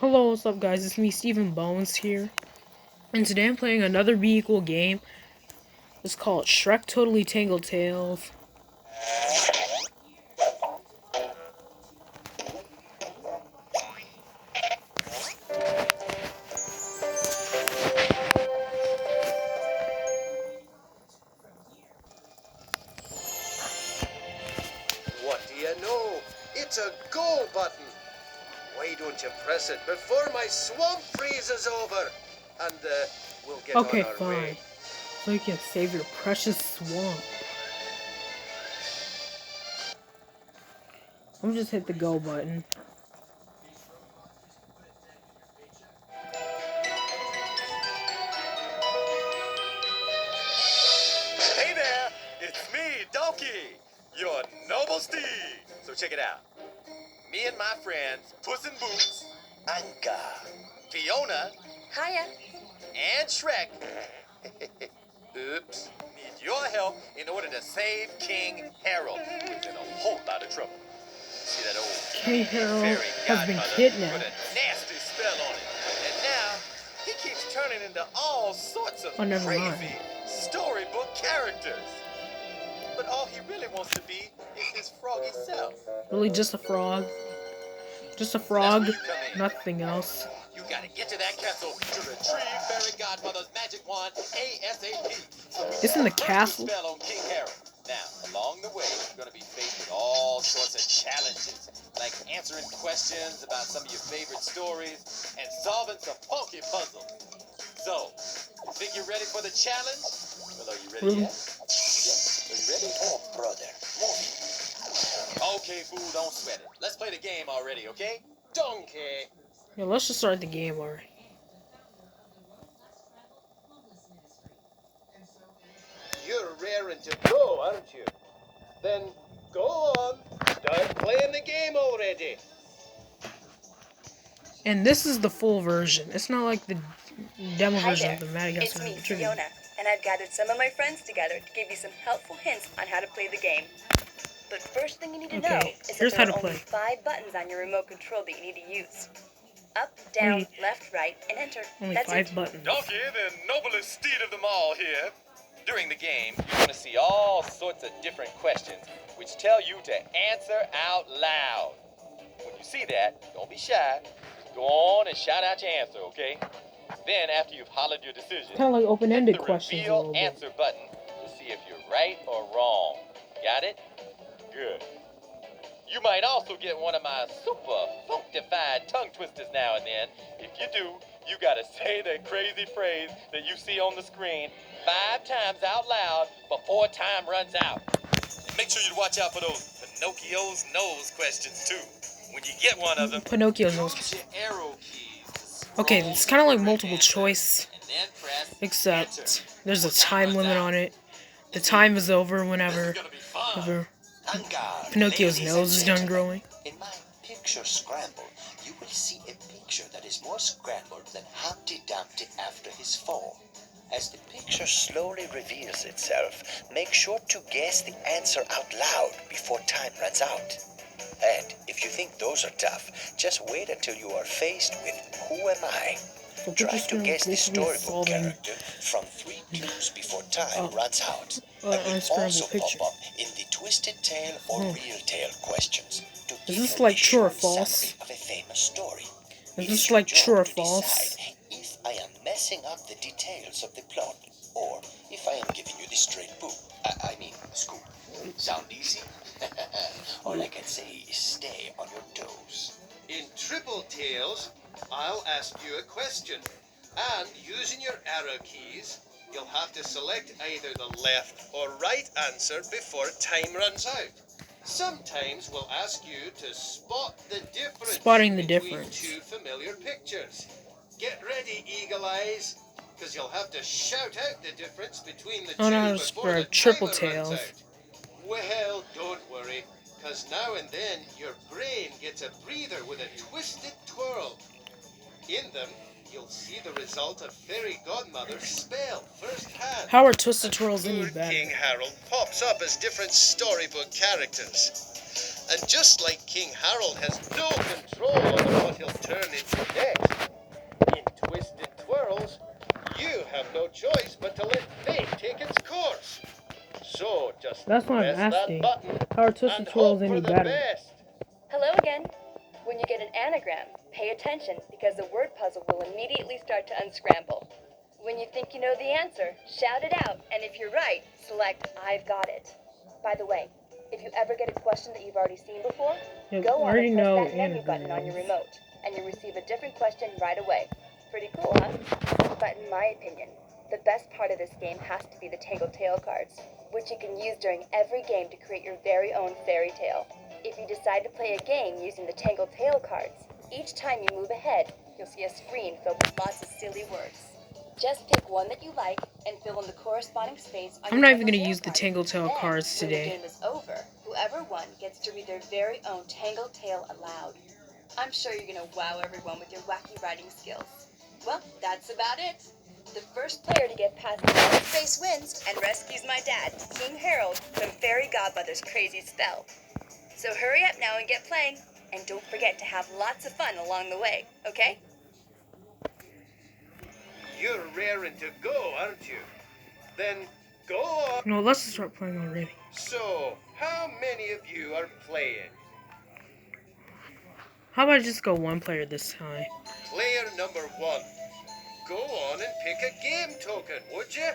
Hello, what's up guys, it's me Stephen Bones here, and today I'm playing another Be Equal game. It's called Shrek Totally Tangled Tales. What do you know? It's a go button. Why don't you press it before my swamp freezes over? And we'll get Okay, on our fine. way. So you can save your precious swamp. I'm just hit the go button. Hey there, it's me, Donkey, your noble steed. So check it out. Me and my friends, Puss in Boots, Anka, Fiona, Hiya. and Shrek, oops, need your help in order to save King Harold, who's in a whole lot of trouble. See that old King Harold fairy has been godmother kidnapped. put a nasty spell on him, and now he keeps turning into all sorts of Oh, never crazy mind. storybook characters. But all he really wants to be is his froggy self. Really, just a frog? Just a frog, That's where you come in. nothing else. You gotta get to that castle to retrieve fairy godmother's magic wand ASAP. So we Isn't the can castle- spell on King Harold. Now, along the way, you're gonna be faced with all sorts of challenges, like answering questions about some of your favorite stories and solving some funky puzzles. So, you think you're ready for the challenge? Well, are you ready Really? yet? Yeah. Are you ready? Oh, brother, move. Okay, fool, don't sweat it. Let's play the game already, okay? Donkey. Yeah, let's just start the game already. You're raring to go, aren't you? Then go on. Start playing the game already. And this is the full version. It's not like the demo Hi version there. of the Madagascar It's me, trivia. Fiona, and I've gathered some of my friends together to give you some helpful hints on how to play the game. But first thing you need to know Okay, is here's that how there to are only play. 5 buttons on your remote control that you need to use. Up, down, Only- left, right, and enter. Only That's 5 it. buttons. Donkey, the noblest steed of them all here. During the game, you're going to see all sorts of different questions which tell you to answer out loud. When you see that, don't be shy. Just go on and shout out your answer, okay? Then, after you've hollered your decision, Kind of like open-ended hit the questions a reveal little bit. answer button to see if you're right or wrong. Got it? Good. You might also get one of my super funkified tongue twisters now and then. If you do, you gotta say the crazy phrase that you see on the screen 5 times out loud before time runs out. And make sure you watch out for those Pinocchio's nose questions too. When you get one of them, Pinocchio's nose. use your arrow keys. Okay, Scroll it's kind of like through multiple answer, choice, and then press except enter. there's a Before time runs limit out. on it. The time is over This is whenever gonna be fun. Pinocchio's Ladies nose is and done gentlemen, growing. In my picture scramble, you will see a picture that is more scrambled than Humpty Dumpty after his fall. As the picture slowly reveals itself, make sure to guess the answer out loud before time runs out. And if you think those are tough, just wait until you are faced with Who Am I? So Try picture to guess the basically storybook solving character from 3 clues before time runs out. an That will unscrambled also picture. pop up in the twisted tale or real tale questions to give this you like a true or short false? summary of a famous story. Is It this your like job true or to false? decide if I am messing up the details of the plot or if I am giving you the straight book. I mean, scoop. Sound easy? All I can say is stay on your toes. In Triple Tales, I'll ask you a question. And using your arrow keys, you'll have to select either the left or right answer before time runs out. Sometimes we'll ask you to spot the difference Spotting the between difference. 2 familiar pictures. Get ready, Eagle Eyes, because you'll have to shout out the difference between the Oh, no, two it's before for the Triple timer runs Tales. out. Well, don't worry, because now and then your brain gets a breather with a twisted twirl. In them, you'll see the result of Fairy Godmother's spell firsthand. How are Twisted Twirls any Poor better? King Harold pops up as different storybook characters. And just like King Harold has no control over what he'll turn into next, That's what I'm Press that asking. button How are Tootsie and Twirls hope for any the better? best. Hello again. When you get an anagram, pay attention because the word puzzle will immediately start to unscramble. When you think you know the answer, shout it out, and if you're right, select I've got it. By the way, if you ever get a question that you've already seen before, Yep, go I on already and press know that menu button on your anagrams. remote, and you'll receive a different question right away. Pretty cool, huh? But in my opinion, the best part of this game has to be the Tangled Tale cards, which you can use during every game to create your very own fairy tale. If you decide to play a game using the Tangled Tale cards, each time you move ahead, you'll see a screen filled with lots of silly words. Just pick one that you like and fill in the corresponding space on I'm your not even Tangled going to Tale use the card. Tangled Tale Then, cards when the today. game is over, whoever won gets to read their very own Tangled Tale aloud. I'm sure you're gonna wow everyone with your wacky writing skills. Well, that's about it. The first player to get past the blank space wins and rescues my dad, King Harold, from Fairy Godmother's crazy spell. So hurry up now and get playing, and don't forget to have lots of fun along the way, okay? You're raring to go, aren't you? Then go on. No, let's just start playing already. So, how many of you are playing? How about I just go one player this time? Player number 1. Go on and pick a game token, would you?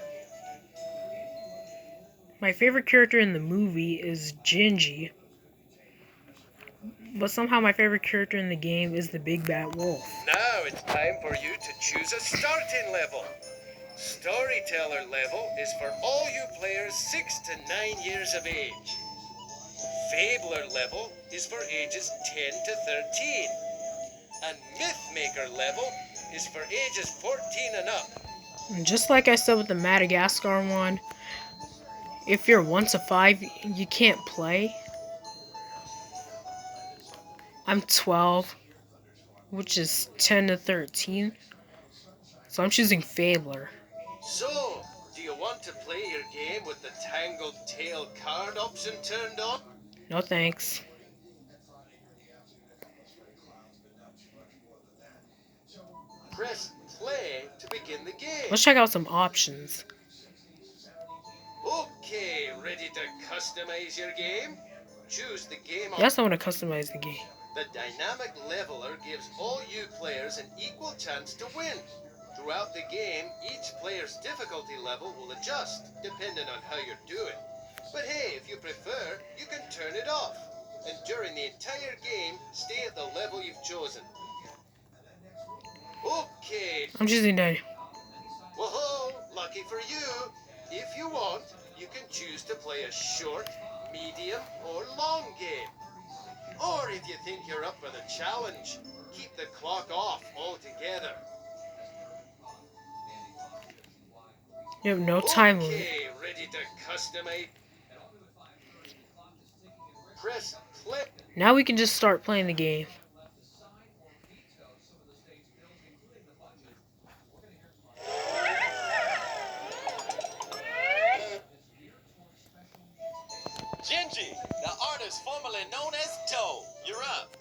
My favorite character in the movie is Gingy. But somehow my favorite character in the game is the Big Bad Wolf. Now it's time for you to choose a starting level. Storyteller level is for all you players 6 to 9 years of age. Fabler level is for ages 10 to 13. And Mythmaker level is for ages 14 and up. And just like I said with the Madagascar one, if you're 1 to 5, you can't play. I'm 12, which is 10 to 13. So I'm choosing Fabler. So, do you want to play your game with the Tangled Tale card option turned on? No thanks. Press play to begin the game. Let's check out some options. Okay, ready to customize your game? Choose the game Yes, I option. want to customize the game. The dynamic leveler gives all you players an equal chance to win. Throughout the game, each player's difficulty level will adjust, depending on how you're doing. But hey, if you prefer, you can turn it off. And during the entire game, stay at the level you've chosen. Okay. I'm choosing that. Whoa, lucky for you. If you want, you can choose to play a short, medium, or long game. Or if you think you're up for the challenge, keep the clock off altogether. You have no time limit. Okay, ready to customize. Press play. Now we can just start playing the game. Gingy, the artist formerly known as Toe. You're up.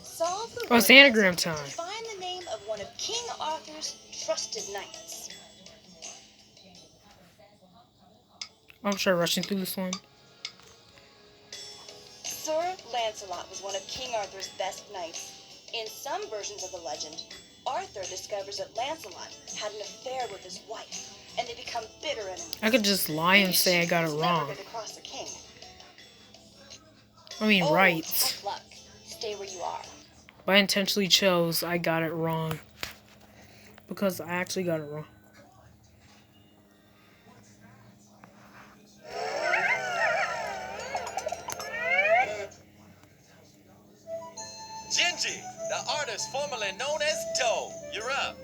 Solve the Oh, it's word anagram puzzle time. to find the name of one of King Arthur's trusted knights. I'm sure rushing through this one. Sir Lancelot was one of King Arthur's best knights. In some versions of the legend, Arthur discovers that Lancelot had an affair with his wife, and they become bitter enemies. I could just lie and say I got it He's wrong. never good to cross the king. I mean, Oh, right. tough luck. Stay where you are. But I intentionally chose I got it wrong. Because I actually got it wrong. Gingy, the artist formerly known as Toe. You're up.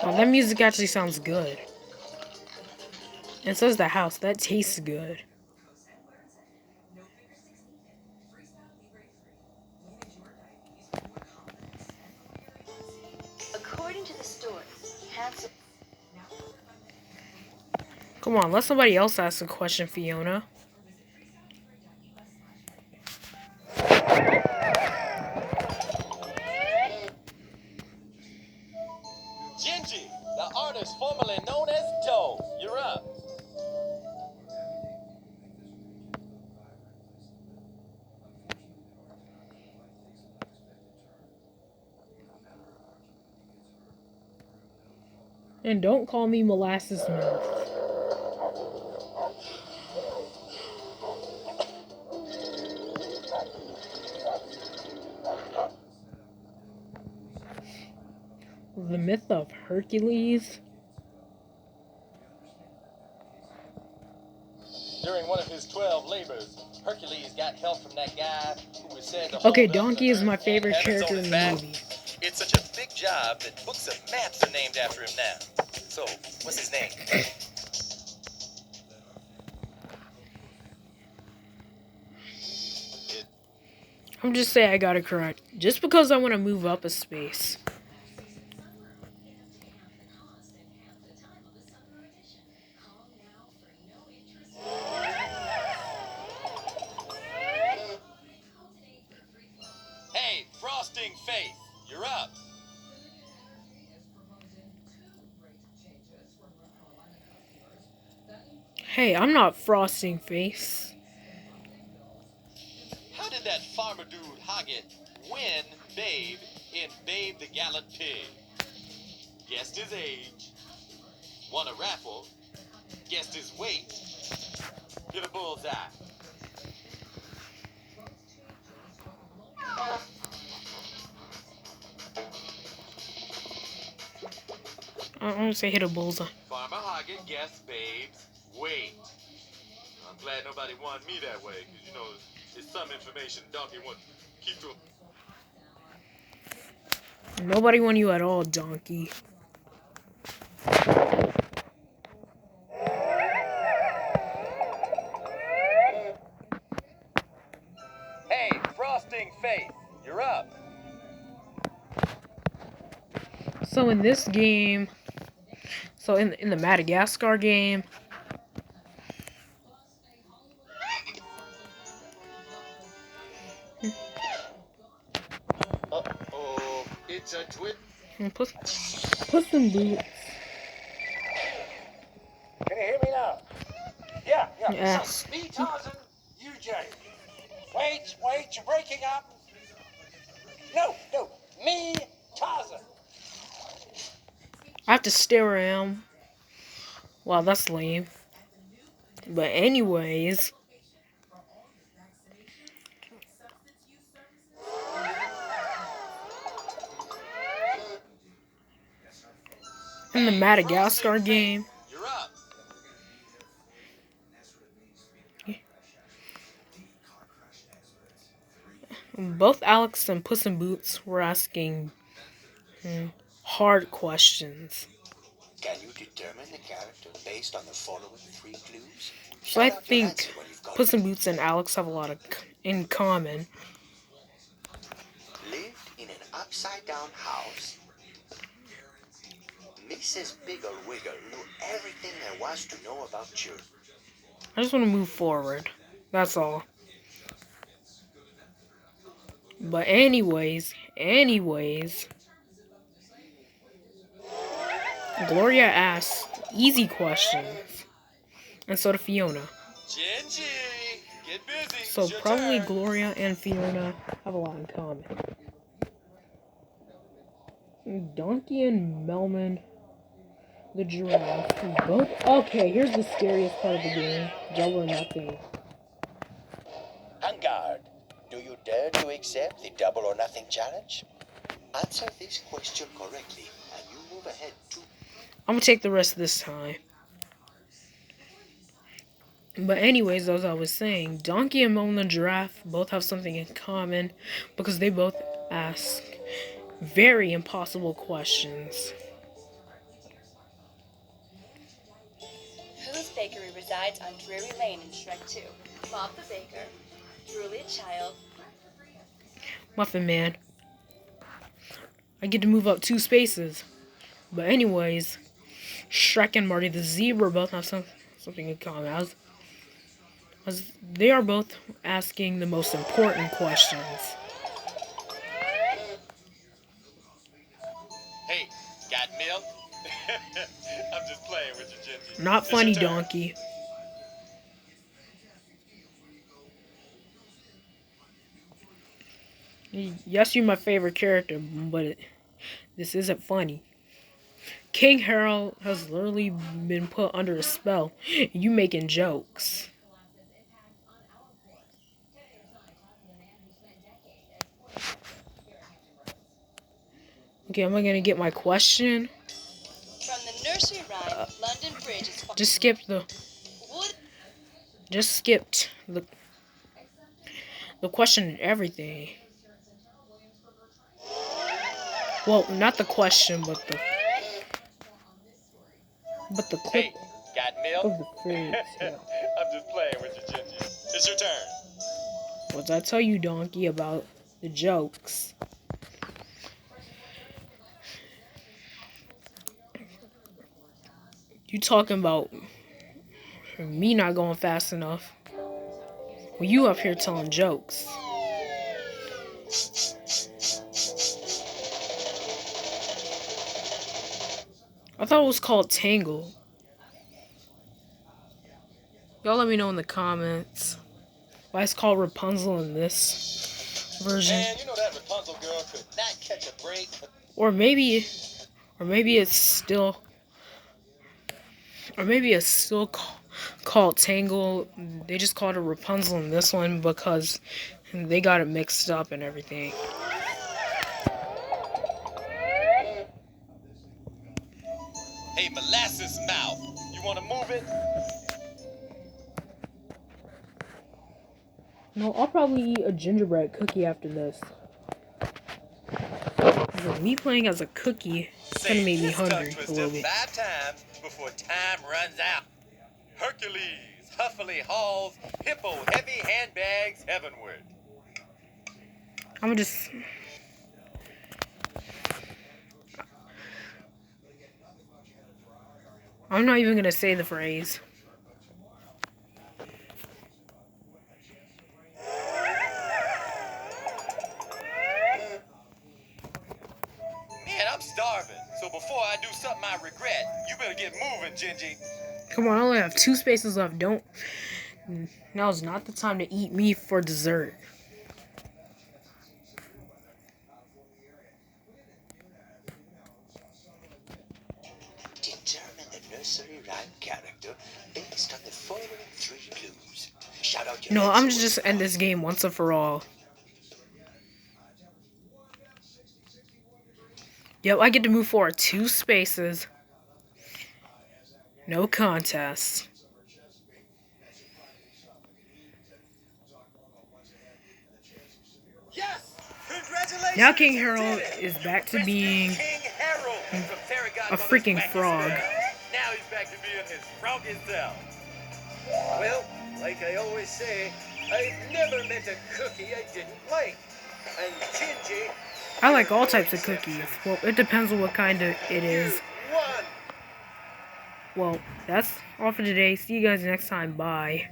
Oh, that music actually sounds good. And so is the house. That tastes good. According to the story, Hansel. Come on, let somebody else ask a question, Fiona. Gingy, the artist formerly known as Doe. You're up. And don't call me molasses mouth. The myth of Hercules. During one of his 12 labors, Hercules got help from that guy who was said to hold Okay, up the Donkey is earth my and favorite have its character own in the back. movie. It's such a big job that books of maps are named after him now. So, what's his name? I'm just saying I got it correct. Just because I want to move up a space. Hey, Frosting Faith, you're up. Hey, I'm not frosting face. How did that farmer dude Hoggett win Babe in Babe the Gallant Pig? Guessed his age, won a raffle, guessed his weight, hit a bullseye. I'm gonna say hit a bullseye. Farmer Hoggett guessed Babe's weight. I'm glad nobody wanted me that way, because, you know, it's some information Donkey wants to keep to him. Nobody won you at all, Donkey. Hey, Frosting Faith, you're up. So in this game, in the Madagascar game, Uh-oh, it's a twin. Puss in Boots. Can you hear me now? Yeah. Yes. So, me, Tarzan, you, Jay. Wait, you're breaking up. No, me, Tarzan. I have to stare at him. Wow, that's lame. But anyways, in the Madagascar game, You're up. both Alex and Puss in Boots were asking hard questions. Can you determine the character based on the following 3 clues? So I Shout out your think answer when you've got Puss it. in Boots and Alex have a lot in common. Lived in an upside-down house. Mrs. Biggle Wiggle knew everything there was to know about children. I just want to move forward. That's all. But anyways, Gloria asked easy questions. And so did Fiona. Gingy, get busy. So It's your probably turn. Gloria and Fiona have a lot in common. Donkey and Melman, the giraffe, both. Okay, here's the scariest part of the game. Double or nothing. Hangard, do you dare to accept the double or nothing challenge? Answer this question correctly, and you move ahead to... I'm gonna take the rest of this time. But anyways, as I was saying, Donkey and Melman the giraffe both have something in common because they both ask very impossible questions. Whose bakery resides on Drury Lane in Shrek 2. Bob the baker, Julia Child. Muffin Man. I get to move up 2 spaces. But anyways, Shrek and Marty the Zebra both have something in common. As they are both asking the most important questions. Hey, got milk? I'm just playing with you, Gingy. Not It's your funny, turn. donkey. Yes, you're my favorite character, but this isn't funny. King Harold has literally been put under a spell. You making jokes. Okay, am I gonna get my question? From the nursery rhyme, London Bridge is Just skipped the. wood. Just skipped the question and everything. Well, not the question, but the clip Hey, got milk? of the phrase. Yeah. I'm just playing with you, Gingy. It's your turn. What did I tell you, donkey, about the jokes? You talking about me not going fast enough? Well, you up here telling jokes. I thought it was called Tangled. Y'all let me know in the comments why it's called Rapunzel in this version. Man, you know that Rapunzel girl could not catch a break. Or maybe it's still called Tangled. They just called it Rapunzel in this one because they got it mixed up and everything. Hey, molasses mouth. You want to move it? No, I'll probably eat a gingerbread cookie after this. Me playing as a cookie kind of made me hungry a little bit. 5 times before time runs out. Hercules, huffily hauls, hippo heavy handbags heavenward. I'm not even gonna say the phrase. Man, I'm starving. So before I do something I regret, you better get moving, Gingy. Come on, I only have 2 spaces left. Now is not the time to eat me for dessert. Determine the nursery rhyme character based on the following 3 clues. Shout out your No, I'm answer just end this game once and for all. Yep, I get to move forward 2 spaces. No contest. Yes! Congratulations! Now King you Harold did it! is back to Rescued being King Harold from Fairy a Godmother's freaking wacky frog. spell. Now he's back to being his froggy self. Well, like I always say, I've never met a cookie I didn't like. And Gingy, I like you're all no types of exception. cookies. Well, it depends on what kind of it is. You won! Well, that's all for today. See you guys next time. Bye.